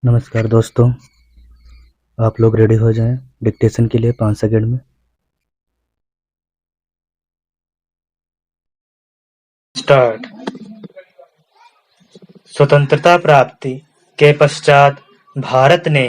नमस्कार दोस्तों, आप लोग रेडी हो जाएं डिक्टेशन के लिए 5 सेकंड में। स्टार्ट। स्वतंत्रता प्राप्ति के पश्चात भारत ने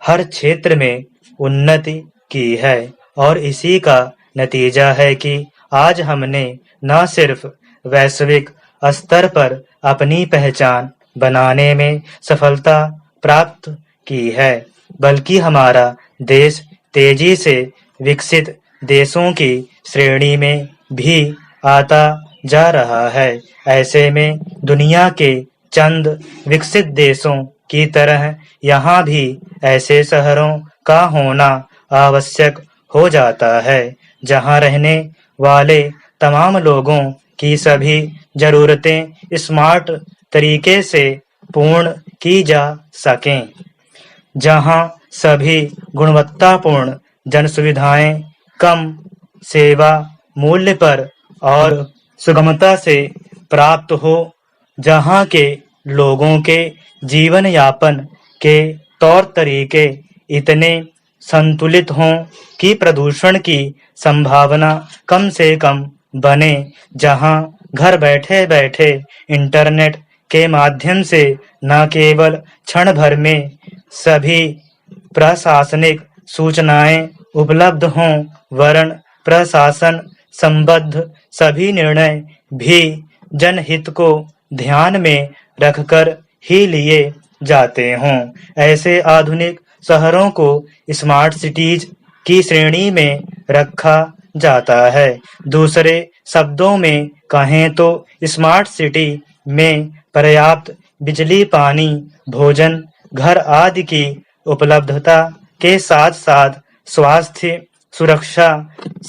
हर क्षेत्र में उन्नति की है और इसी का नतीजा है कि आज हमने न सिर्फ वैश्विक स्तर पर अपनी पहचान बनाने में सफलता प्राप्त की है, बल्कि हमारा देश तेजी से विकसित देशों की श्रेणी में भी आता जा रहा है। ऐसे में दुनिया के चंद विकसित देशों की तरह यहाँ भी ऐसे शहरों का होना आवश्यक हो जाता है जहाँ रहने वाले तमाम लोगों की सभी जरूरतें स्मार्ट तरीके से पूर्ण की जा सकें, जहाँ सभी गुणवत्तापूर्ण जन सुविधाएं कम सेवा मूल्य पर और सुगमता से प्राप्त हो, जहाँ के लोगों के जीवन यापन के तौर तरीके इतने संतुलित हों कि प्रदूषण की संभावना कम से कम बने, जहाँ घर बैठे बैठे इंटरनेट के माध्यम से न केवल क्षण भर में सभी प्रशासनिक सूचनाएं उपलब्ध हों, वरन प्रशासन संबद्ध सभी निर्णय भी जनहित को ध्यान में रखकर ही लिए जाते हों। ऐसे आधुनिक शहरों को स्मार्ट सिटीज की श्रेणी में रखा जाता है। दूसरे शब्दों में कहें तो स्मार्ट सिटी में पर्याप्त बिजली, पानी, भोजन, घर आदि की उपलब्धता के साथ साथ स्वास्थ्य, सुरक्षा,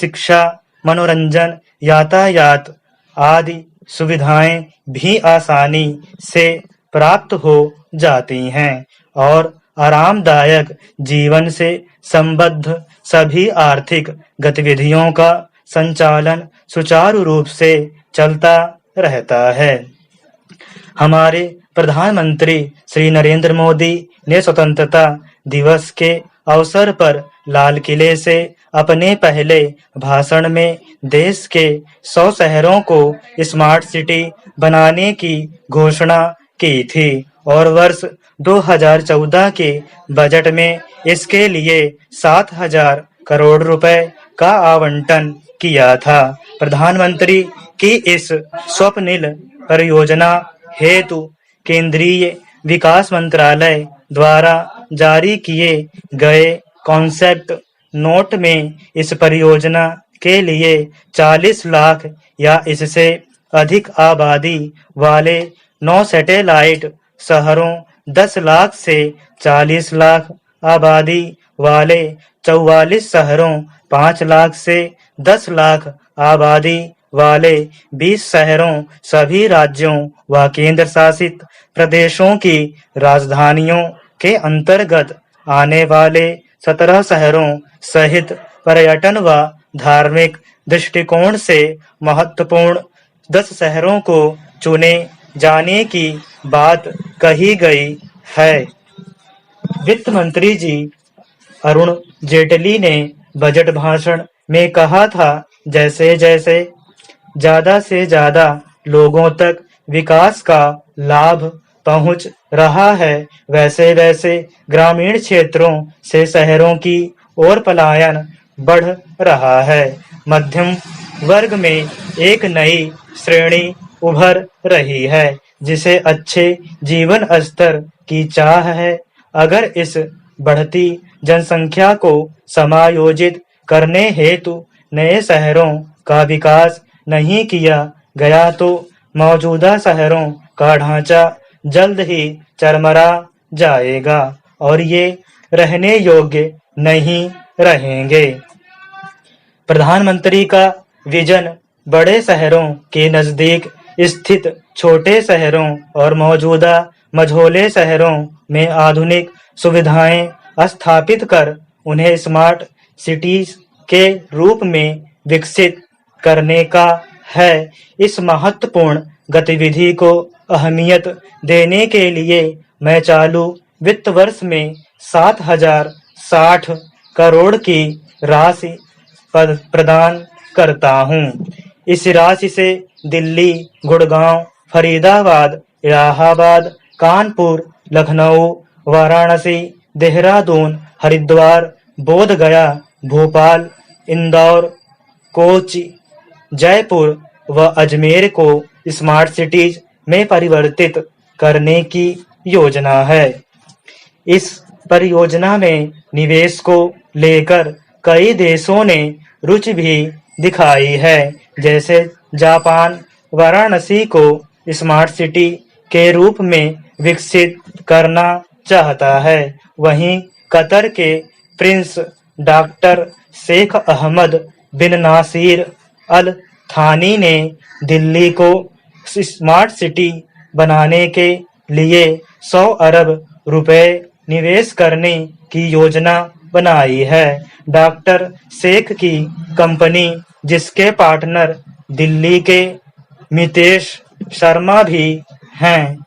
शिक्षा, मनोरंजन, यातायात आदि सुविधाएं भी आसानी से प्राप्त हो जाती हैं और आरामदायक जीवन से संबद्ध सभी आर्थिक गतिविधियों का संचालन सुचारू रूप से चलता रहता है। हमारे प्रधानमंत्री श्री नरेंद्र मोदी ने स्वतंत्रता दिवस के अवसर पर लाल किले से अपने पहले भाषण में देश के 100 शहरों को स्मार्ट सिटी बनाने की घोषणा की थी और वर्ष 2014 के बजट में इसके लिए 7,000 करोड़ रुपए का आवंटन किया था। प्रधानमंत्री की इस स्वप्निल परियोजना हेतु केंद्रीय विकास मंत्रालय द्वारा जारी किए गए कॉन्सेप्ट नोट में इस परियोजना के लिए 40 लाख या इससे अधिक आबादी वाले 9 सैटेलाइट शहरों, 10 लाख से 40 लाख आबादी वाले 44 शहरों, 5 लाख से 10 लाख आबादी वाले 20 शहरों, सभी राज्यों व केंद्र शासित प्रदेशों की राजधानियों के अंतर्गत आने वाले 17 शहरों सहित पर्यटन व धार्मिक दृष्टिकोण से महत्वपूर्ण 10 शहरों को चुने जाने की बात कही गई है। वित्त मंत्री जी अरुण जेटली ने बजट भाषण में कहा था, जैसे जैसे ज्यादा से ज्यादा लोगों तक विकास का लाभ पहुंच रहा है, वैसे वैसे ग्रामीण क्षेत्रों से शहरों की ओर पलायन बढ़ रहा है। मध्यम वर्ग में एक नई श्रेणी उभर रही है जिसे अच्छे जीवन स्तर की चाह है। अगर इस बढ़ती जनसंख्या को समायोजित करने हेतु नए शहरों का विकास नहीं किया गया तो मौजूदा शहरों का ढांचा जल्द ही चरमरा जाएगा और ये रहने योग्य नहीं रहेंगे। प्रधानमंत्री का विजन बड़े शहरों के नजदीक स्थित छोटे शहरों और मौजूदा मझोले शहरों में आधुनिक सुविधाएं स्थापित कर उन्हें स्मार्ट सिटीज के रूप में विकसित करने का है। इस महत्वपूर्ण गतिविधि को अहमियत देने के लिए मैं चालू वित्त वर्ष में 7,060 करोड़ की राशि प्रदान करता हूँ। इस राशि से दिल्ली, गुड़गांव, फरीदाबाद, इलाहाबाद, कानपुर, लखनऊ, वाराणसी, देहरादून, हरिद्वार, बोध गया, भोपाल, इंदौर, कोच्चि, जयपुर व अजमेर को स्मार्ट सिटीज में परिवर्तित करने की योजना है। इस परियोजना में निवेश को लेकर कई देशों ने रुचि भी दिखाई है, जैसे जापान वाराणसी को स्मार्ट सिटी के रूप में विकसित करना चाहता है। वहीं कतर के प्रिंस डॉक्टर शेख अहमद बिन नासिर अल थानी ने दिल्ली को स्मार्ट सिटी बनाने के लिए 100 अरब रुपए निवेश करने की योजना बनाई है। डॉक्टर शेख की कंपनी, जिसके पार्टनर दिल्ली के मितेश शर्मा भी हैं,